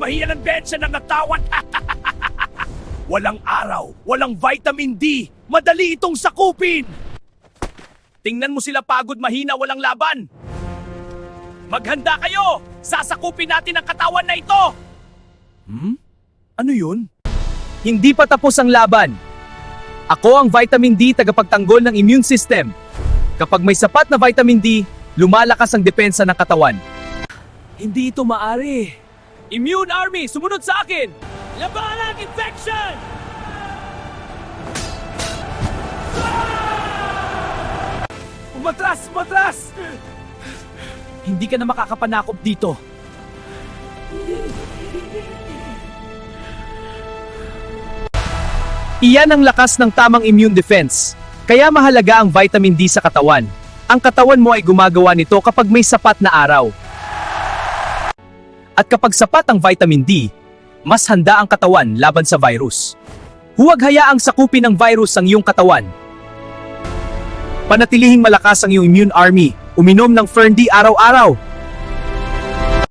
mahiyan ang bensya ng katawan. Walang araw, walang vitamin D. Madali itong sakupin. Tingnan mo sila pagod, mahina, walang laban. Maghanda kayo! Sasakupin natin ang katawan na ito! Ano yun? Hindi pa tapos ang laban. Ako ang vitamin D tagapagtanggol ng immune system. Kapag may sapat na vitamin D, lumalakas ang depensa ng katawan. Hindi ito maari. Immune Army, sumunod sa akin! Laban ang infection! Umatras! Umatras! Hindi ka na makakapanakop dito. Iyan ang lakas ng tamang immune defense. Kaya mahalaga ang vitamin D sa katawan. Ang katawan mo ay gumagawa nito kapag may sapat na araw. At kapag sapat ang vitamin D, mas handa ang katawan laban sa virus. Huwag hayaang sakupin ng virus ang iyong katawan. Panatilihing malakas ang iyong immune army. Uminom ng Fern D araw-araw.